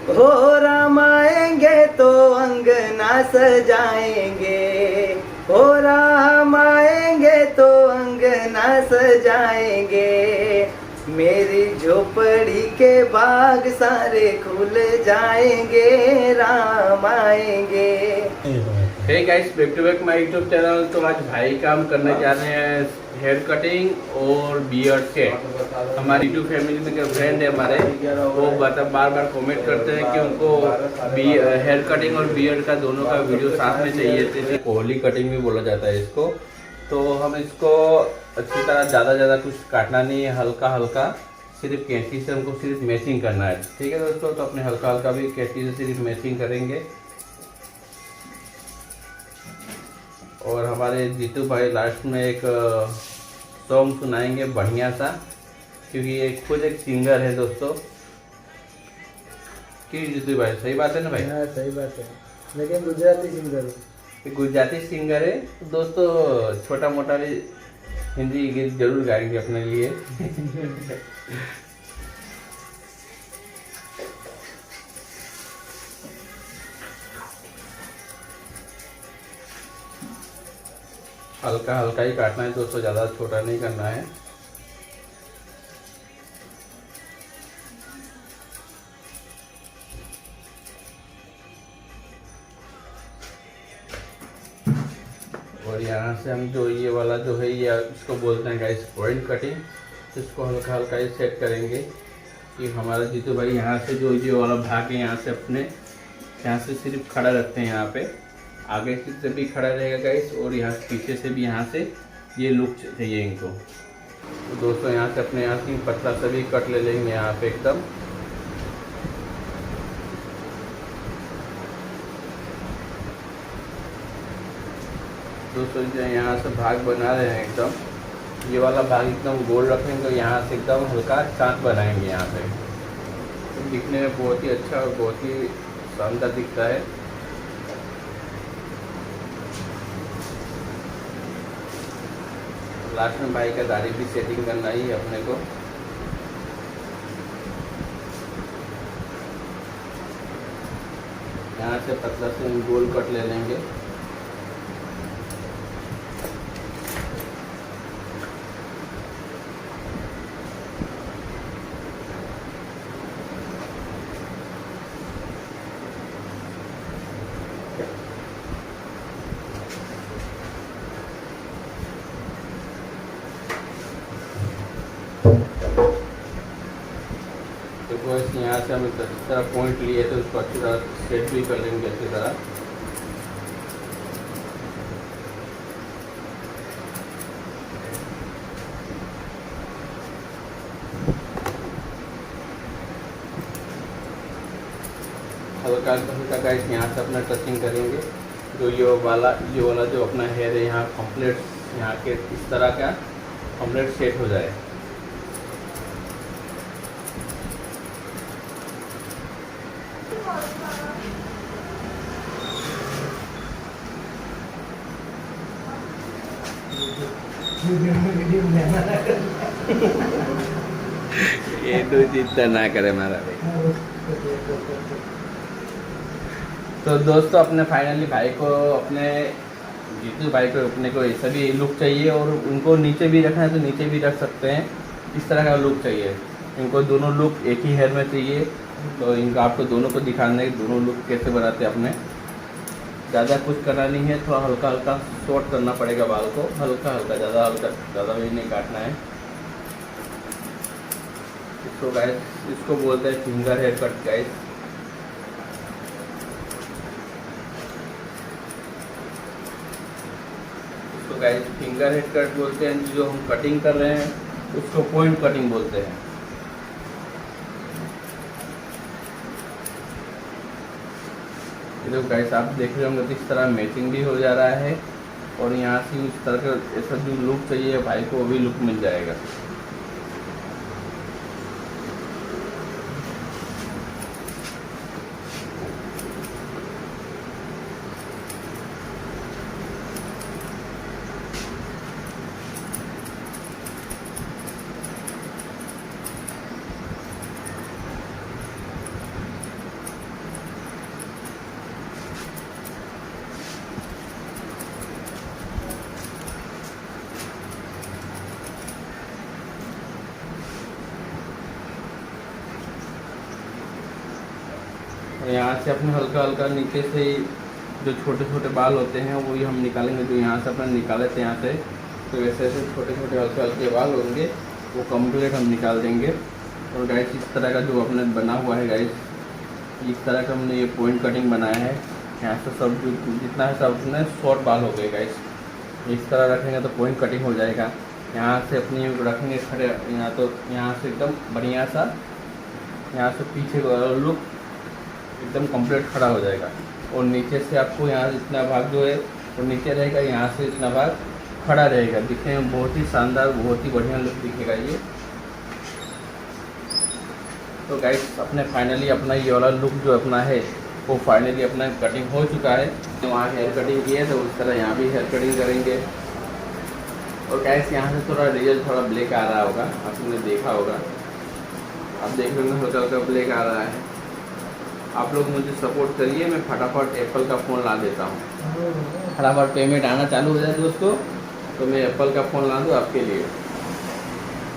हो राम आएंगे तो अंगना सजाएंगे, हो राम आएंगे तो अंगना सजाएंगे, मेरी झोपड़ी के बाग सारे खुल जाएंगे, राम आएंगे। Hey guys, back to back my YouTube channel. तो आज भाई काम करने जा रहे हैं हेयर कटिंग और बियर्ड के। हमारी यूट्यूब फैमिली में जो फ्रेंड है हमारे, वो बार बार कमेंट करते हैं कि उनको हेयर कटिंग और बियर्ड का दोनों का वीडियो साथ में चाहिए। जैसे कोहली कटिंग भी बोला जाता है इसको। तो हम इसको अच्छी तरह ज़्यादा कुछ काटना नहीं है, हल्का हल्का सिर्फ कैंची से हमको सिर्फ मैचिंग करना है। ठीक है दोस्तों, तो अपने हल्का हल्का भी कैंची से सिर्फ मैचिंग करेंगे। और हमारे जीतू भाई लास्ट में एक सॉन्ग सुनाएंगे बढ़िया सा, क्योंकि ये खुद एक सिंगर है दोस्तों। कि जीतू भाई सही बात है ना भाई? हाँ सही बात है, लेकिन गुजराती सिंगर है। गुजराती सिंगर है तो दोस्तों छोटा मोटा भी हिंदी गीत जरूर गाएंगे अपने लिए। हल्का हल्का ही काटना है दोस्तों, ज़्यादा छोटा नहीं करना है। और यहाँ से हम जो ये वाला जो है ये इसको बोलते हैं गाइस पॉइंट कटिंग। इसको हल्का हल्का ही सेट करेंगे कि हमारा जीतू भाई यहाँ से जो ये वाला भाग है यहाँ से अपने यहाँ से सिर्फ खड़ा रखते हैं। यहाँ पे आगे से भी खड़ा रहेगा गाइस, और यहाँ पीछे से भी यहाँ से ये लुक चाहिए इनको। तो दोस्तों यहाँ से अपने यहाँ से पतला सा भी कट ले लेंगे यहाँ पे एकदम। दोस्तों जो यहाँ से भाग बना रहे हैं एकदम, ये वाला भाग एकदम गोल रखेंगे, तो यहाँ से एकदम हल्का चाँद बनाएंगे यहाँ पे। तो दिखने में बहुत ही अच्छा और बहुत ही शानदार दिखता है। लास्ट में भाई का दाढ़ी भी सेटिंग करना ही है अपने को। यहाँ से पतला से गोल कट ले लेंगे। तो इस यहाँ से हम इस तरह पॉइंट लिए तो उसको अच्छी तरह सेट भी कर लेंगे अच्छी तरह। हल्का हल्का गाइस यहाँ से अपना टचिंग करेंगे। जो ये वाला जो अपना हेयर है यहाँ कंप्लीट यहाँ के इस तरह का कंप्लीट सेट हो जाए। ये तो चिंता ना करे हमारा भाई। तो दोस्तों अपने फाइनली भाई को, अपने जीतू भाई को अपने को ऐसा भी लुक चाहिए, और उनको नीचे भी रखना है तो नीचे भी रख सकते हैं। इस तरह का लुक चाहिए इनको, दोनों लुक एक ही हेयर में चाहिए। तो इनको आपको दोनों को दिखाने दोनों लुक कैसे बनाते हैं अपने। ज़्यादा कुछ करना नहीं है, थोड़ा हल्का हल्का शॉर्ट करना पड़ेगा बाल को, हल्का हल्का, ज़्यादा भी नहीं काटना है इसको गाइस। इसको बोलते हैं फिंगर हेयर कट गाइस। इसको गाइस फिंगर हेयर कट बोलते हैं। जो हम कटिंग कर रहे हैं उसको पॉइंट कटिंग बोलते हैं। तो गाइस आप देख रहे होंगे तो इस तरह मैचिंग भी हो जा रहा है, और यहाँ से इस तरह का ऐसा जो लुक चाहिए भाई को वो भी लुक मिल जाएगा। और यहाँ से अपने हल्का हल्का नीचे से जो छोटे छोटे बाल होते हैं वही हम निकालेंगे। जो यहाँ से अपने निकाले थे यहाँ से, तो वैसे ऐसे छोटे छोटे हल्के हल्के बाल होंगे वो कंप्लीट हम निकाल देंगे। और गाइस इस तरह का जो अपने बना हुआ है गाइस, इस तरह का हमने ये पॉइंट कटिंग बनाया है। यहाँ से सब जो जितना है सब अपने शॉर्ट बाल हो गए गाइस। इस तरह रखेंगे तो पॉइंट कटिंग हो जाएगा। यहाँ से अपनी रखेंगे खड़े, यहाँ तो यहाँ से एकदम बढ़िया सा, यहाँ से पीछे का लुक एकदम कंप्लीट खड़ा हो जाएगा। और नीचे से आपको यहाँ इतना भाग जो है वो नीचे रहेगा, यहाँ से इतना भाग खड़ा रहेगा। दिखने में बहुत ही शानदार, बहुत ही बढ़िया लुक दिखेगा ये। तो गाइस अपने फाइनली अपना ये वाला लुक जो अपना है वो फाइनली अपना कटिंग हो चुका है। तो वहाँ हेयर कटिंग की है तो उस तरह यहाँ भी हेयर कटिंग करेंगे। और गाइस यहाँ से थोड़ा रिजल्ट थोड़ा ब्लैक आ रहा होगा, आपने देखा होगा, आप देख रहे होंगे हल्का ब्लैक आ रहा है। आप लोग मुझे सपोर्ट करिए, मैं फटाफट एप्पल का फ़ोन ला देता हूँ। फटाफट पेमेंट आना चालू हो जाए दोस्तों, तो मैं एप्पल का फ़ोन ला दूँ आपके लिए,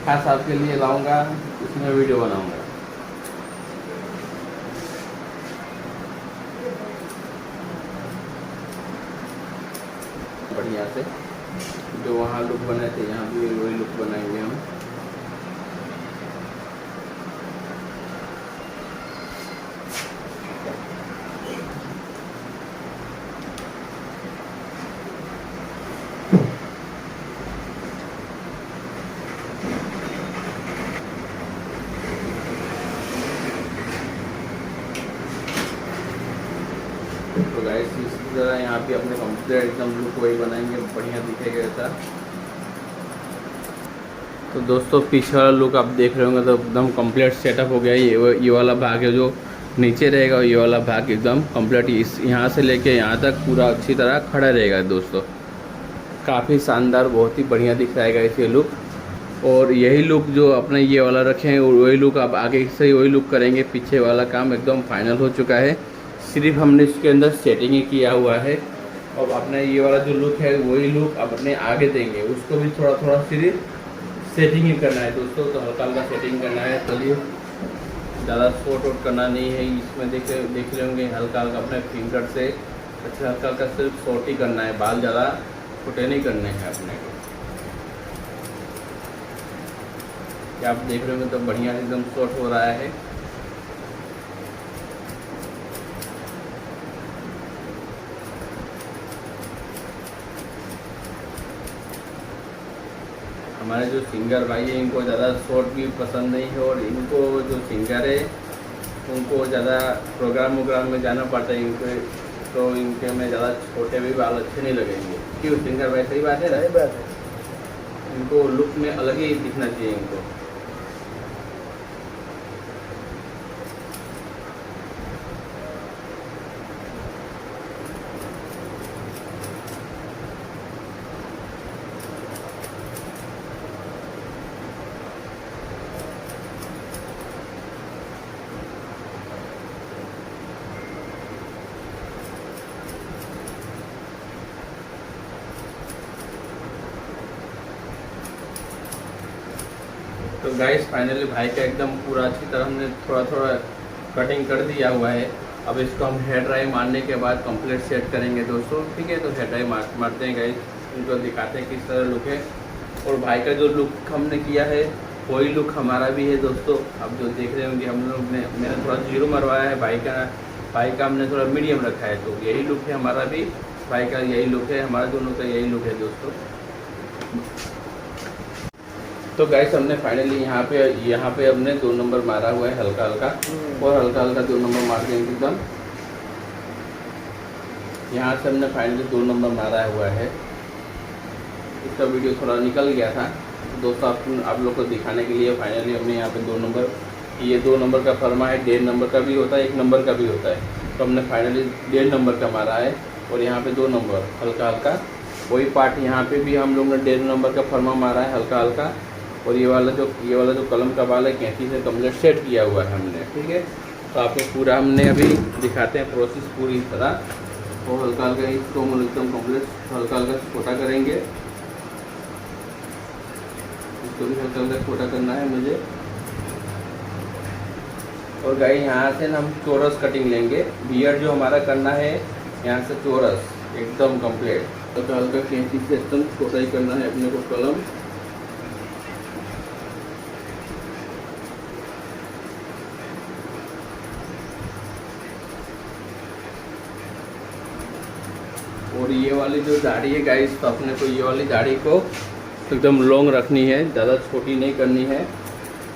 खास आपके लिए लाऊंगा, उसमें वीडियो बनाऊंगा। बढ़िया से जो वहाँ लुक बनाए थे यहाँ भी वही लुक बनाएंगे हम। तो गाइस इसी तरह यहाँ पे अपने कंप्लीट एकदम लुक वही बनाएंगे, बढ़िया दिखेगा ऐसा। तो दोस्तों पीछे वाला लुक आप देख रहे होंगे तो एकदम कंप्लीट सेटअप हो गया। ये वाला भाग है जो नीचे रहेगा, ये वाला भाग एकदम कंप्लीट इस यहाँ से लेके यहाँ तक पूरा अच्छी तरह खड़ा रहेगा दोस्तों। काफ़ी शानदार, बहुत ही बढ़िया दिख रहेगा इसे लुक। और यही लुक जो अपने ये वाला रखे हैं वही लुक आप आगे से वही लुक करेंगे। पीछे वाला काम एकदम फाइनल हो चुका है, सिर्फ हमने इसके अंदर सेटिंग ही किया हुआ है। और अपना ये वाला जो लुक है वही लुक अपने आगे देंगे, उसको भी थोड़ा थोड़ा सिर्फ सेटिंग ही करना है दोस्तों। तो हल्का हल्का सेटिंग करना है, चलिए ज़्यादा शॉर्ट वोट करना नहीं है। इसमें देख रहे होंगे हल्का हल्का अपने फिंगर से अच्छा हल्का हल्का सिर्फ शॉर्ट ही करना है, बाल ज़्यादा छोटे नहीं करने हैं अपने को। क्या आप देख रहे होंगे तो बढ़िया एकदम शॉर्ट हो रहा है। हमारे जो सिंगर भाई हैं इनको ज़्यादा शॉर्ट भी पसंद नहीं है, और इनको जो सिंगर है उनको ज़्यादा प्रोग्राम वोग्राम में जाना पड़ता है इनके, तो इनके में ज़्यादा छोटे भी बाल अच्छे नहीं लगेंगे। क्यों सिंगर भाई, सही बात है ना? सही बात है। इनको लुक में अलग ही दिखना चाहिए इनको। तो गाइस फाइनली भाई का एकदम पूरा अच्छी तरह हमने थोड़ा थोड़ा कटिंग कर दिया हुआ है। अब इसको हम हेयर ड्राई मारने के बाद कंप्लीट सेट करेंगे दोस्तों, ठीक है? तो हेयर ड्राई मारते हैं गाइस, इनको दिखाते हैं किस तरह लुक है। और भाई का जो लुक हमने किया है वही लुक हमारा भी है दोस्तों। अब जो देख रहे होंगे हम लोग ने, मैंने थोड़ा जीरो मरवाया है, भाई का हमने थोड़ा मीडियम रखा है। तो यही लुक है हमारा भी, भाई का यही लुक है, हमारा दोनों का यही लुक है दोस्तों। तो गाइस हमने फाइनली यहाँ पे हमने 2 नंबर मारा हुआ है हल्का हल्का, और हल्का हल्का 2 नंबर मार देंगे एकदम। यहाँ से हमने फाइनली 2 नंबर मारा हुआ है। इसका वीडियो थोड़ा निकल गया था दोस्तों, आप लोग को दिखाने के लिए फाइनली हमने यहाँ पे 2 नंबर, ये 2 नंबर का फर्मा है, 1.5 नंबर का भी होता है, 1 नंबर का भी होता है। तो हमने फाइनली 1.5 नंबर का मारा है, और यहाँ पे 2 नंबर हल्का हल्का वही पार्ट यहाँ पे भी हम लोग ने 1.5 नंबर का फर्मा मारा है हल्का हल्का। और ये वाला जो कलम का बाल है कैंची से कम्प्लीट सेट किया हुआ है हमने, ठीक है? तो आपको पूरा हमने अभी दिखाते हैं प्रोसेस पूरी तरह। और हल्का हल्का इसको हम एकदम कम्प्लीट हल्का हल्का छोटा करेंगे, इसको भी हल्का हल्का छोटा करना है मुझे। और गाइस यहाँ से ना हम चोरस कटिंग लेंगे। बियर्ड जो हमारा करना है यहाँ से चोरस एकदम कंप्लीट। तो हल्का कैंची से एकदम छोटा ही करना है अपने को कलम। और ये वाली जो दाढ़ी है गाइस, तो अपने को ये वाली दाढ़ी को एकदम लॉन्ग रखनी है, ज़्यादा छोटी नहीं करनी है।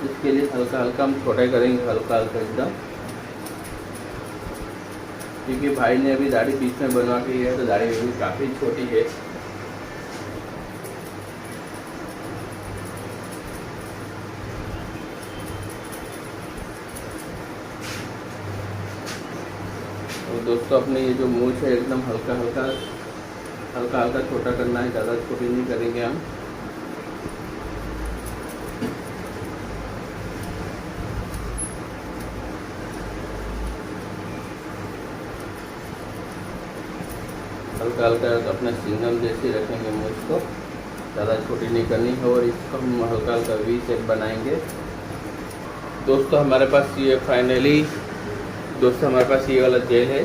इसके लिए हल्का हल्का हम छोटा करेंगे, हल्का हल्का एकदम, क्योंकि भाई ने अभी दाढ़ी बीच में बनवा की है तो दाढ़ी भी काफ़ी छोटी है। और दोस्तों अपने ये जो मूंछ है एकदम हल्का हल्का छोटा करना है, ज़्यादा छोटी नहीं करेंगे हम। हल्का हल्का अपना सिंगम जैसे रखेंगे मूंछ को, ज़्यादा छोटी नहीं करनी है। और इसको हम हल्का हल्का वी शेप बनाएंगे। दोस्तों हमारे पास ये फाइनली हमारे पास ये वाला जेल है,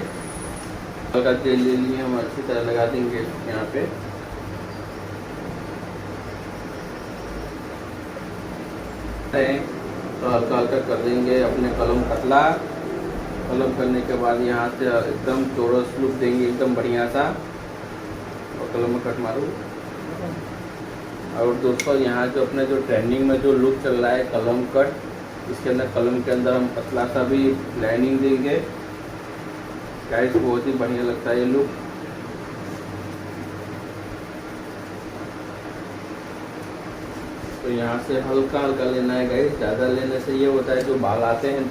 हल्का जेल ले लिए हम अच्छी तरह लगा देंगे यहाँ पे। तो हल्का हल्का कर देंगे अपने कलम पतला। कलम करने के बाद यहाँ से एकदम चौरस लुक देंगे एकदम बढ़िया सा। और कलम में कट मारूँ। और दोस्तों यहाँ जो अपने जो ट्रेंडिंग में जो लुक चल रहा है कलम कट, इसके अंदर कलम के अंदर हम पतला सा भी लाइनिंग देंगे गाइस, बहुत ही बढ़िया लगता है ये लुक। तो यहाँ से हल्का हल्का लेना है गाइस, ज़्यादा लेने से ये होता है जो बाल आते हैं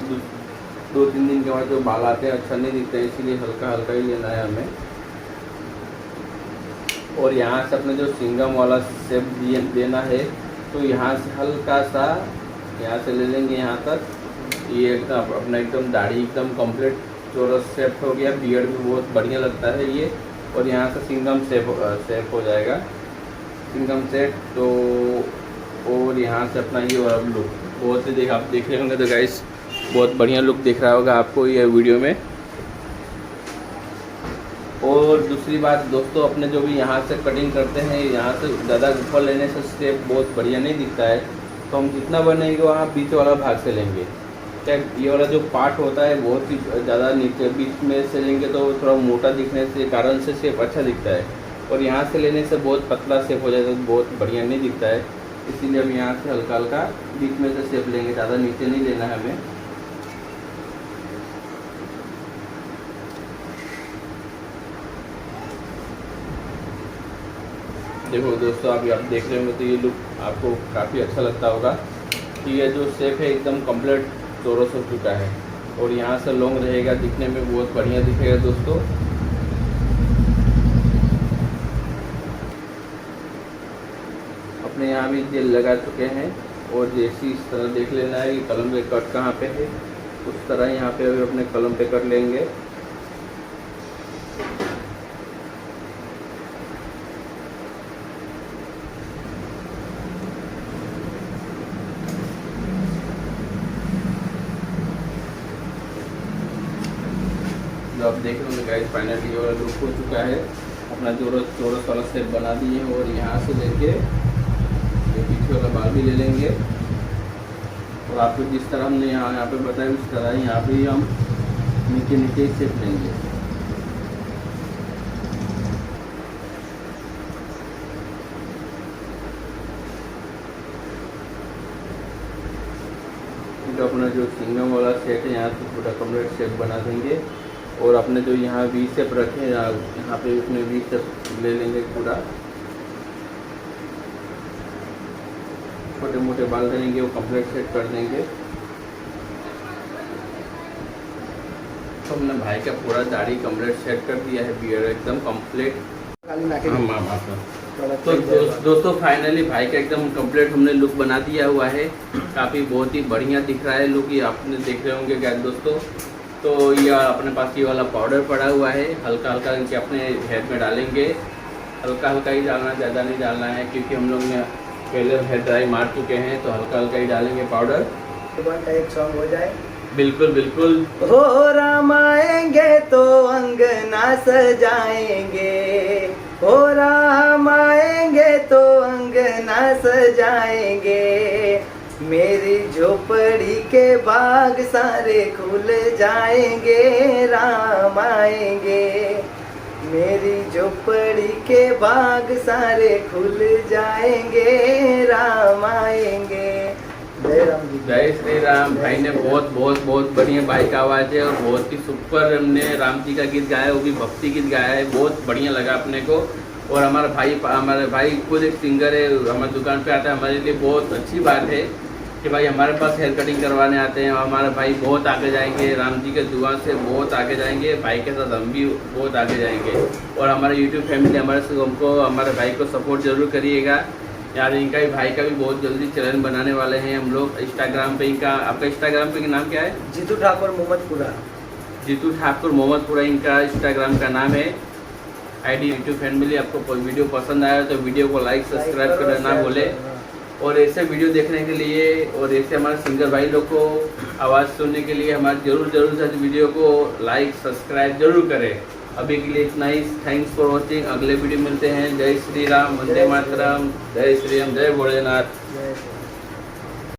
2-3 दिन के बाद जो बाल आते हैं अच्छा नहीं दिखते, इसीलिए हल्का हल्का ही लेना है हमें। और यहाँ से अपने जो सिंगम वाला शेप देना है, तो यहाँ से हल्का सा यहाँ से ले लेंगे यहाँ तक। ये एकदम अपना एकदम दाढ़ी एकदम कंप्लीट चौरस शेप हो गया। बियर्ड भी बहुत बढ़िया लगता है ये। और यहाँ से सिंगम शेप हो जाएगा, सिंगम सेट। तो और यहाँ से अपना ये वाला लुक बहुत ही आप देख रहे होंगे तो गाइस बहुत बढ़िया लुक दिख रहा होगा आपको ये वीडियो में। और दूसरी बात दोस्तों, अपने जो भी यहाँ से कटिंग करते हैं, यहाँ से ज़्यादा ऊपर लेने से शेप बहुत बढ़िया नहीं दिखता है। तो हम जितना बनेंगे वहाँ बीच वाला भाग से लेंगे। क्या ये वाला जो पार्ट होता है बहुत ही ज़्यादा नीचे बीच में से लेंगे तो थोड़ा मोटा दिखने से कारण से शेप अच्छा दिखता है। और यहाँ से लेने से बहुत पतला शेप हो जाता है तो बहुत बढ़िया नहीं दिखता है। इसीलिए हम यहाँ से हल्का हल्का बीच में से शेप लेंगे, ज़्यादा नीचे नहीं लेना है हमें। देखो दोस्तों अभी आप देख रहे होंगे तो ये लुक आपको काफ़ी अच्छा लगता होगा कि ये जो शेप है एकदम कंप्लीट चौरस हो चुका है। और यहाँ से लॉन्ग रहेगा, दिखने में बहुत बढ़िया दिखेगा दोस्तों। अपने यहाँ भी जेल लगा चुके हैं। और जैसी इस तरह देख लेना है कि कलम पे कट कहाँ पे है, उस तरह यहाँ पे अभी अपने कलम पे कट लेंगे। जो आप देख रहे हो गाइस फाइनली ये वाला लुक हो चुका है। अपना चौरस वाला शेप बना दिए और यहाँ से लेके ये पीछे वाला बाल भी ले लेंगे। और आपको जिस तरह हमने यहाँ पे बताया उस तरह यहाँ पे हम नीचे नीचे शेप लेंगे। तो अपना जो सिंगम वाला सेट है यहाँ से पूरा कम्प्लीट शेप बना देंगे। और अपने जो यहाँ वी शेप रखे यहाँ पे उसमें वी शेप ले लेंगे पूरा। छोटे मोटे बाल रहेंगे वो कंप्लीट सेट कर देंगे। तो हमने भाई का पूरा दाढ़ी कंप्लीट सेट कर दिया है, बियर्ड एकदम कंप्लीट। तो दोस्तों फाइनली भाई का एकदम कंप्लीट हमने लुक बना दिया हुआ है। काफ़ी बहुत ही बढ़िया दिख रहा है लुक, ये आपने देख रहे होंगे गाइस दोस्तों। तो ये अपने पास ये वाला पाउडर पड़ा हुआ है, हल्का हल्का इनके अपने हेयर में डालेंगे। हल्का हल्का ही डालना, ज़्यादा नहीं डालना है क्योंकि हम लोग ने पहले हेयर ड्राई मार चुके हैं। तो हल्का हल्का ही डालेंगे पाउडर। का एक सॉन्ग हो जाए बिल्कुल बिल्कुल। हो राम आएंगे तो अंगना सजाएंगे, हो राम आएंगे तो अंगना सजाएंगे, मेरी झोपड़ी के बाग सारे खुल जाएंगे, राम आएंगे, मेरी झोपड़ी के बाग सारे खुल जाएंगे, राम आएंगे। जय राम जी। जय श्री राम। भाई ने बहुत बहुत बहुत बढ़िया भाई का आवाज़ है और बहुत ही सुपर हमने राम जी का गीत गाया है, वो भी भक्ति गीत गाया है, बहुत बढ़िया लगा अपने को। और हमारे भाई खुद एक सिंगर है, हमारी दुकान पे आता है, हमारे लिए बहुत अच्छी बात है कि भाई हमारे पास हेयर कटिंग करवाने आते हैं। और हमारे भाई बहुत आगे जाएंगे, राम जी के दुआ से बहुत आगे जाएंगे, भाई के साथ हम भी बहुत आगे जाएंगे। और हमारे यूट्यूब फैमिली हमारे भाई को सपोर्ट जरूर करिएगा यार। इनका भी भाई का भी बहुत जल्दी चैनल बनाने वाले हैं हम लोग इंस्टाग्राम पे। इनका आपका इंस्टाग्राम पे नाम क्या है? जीतू ठाकुर मोहम्मदपुरा। जीतू ठाकुर मोहम्मदपुरा इनका इंस्टाग्राम का नाम है। ID YouTube family. आपको वीडियो पसंद आया तो वीडियो को लाइक सब्सक्राइब करना ना भूले। और ऐसे वीडियो देखने के लिए और ऐसे हमारे सिंगर भाई लोग को आवाज़ सुनने के लिए हमारे जरूर से वीडियो को लाइक सब्सक्राइब जरूर करें। अभी के लिए इतना ही। Thanks for watching. अगले वीडियो मिलते हैं। जय श्री राम, वंदे मातरम, जय श्री राम, जय भोलेनाथ। जय श्री राम।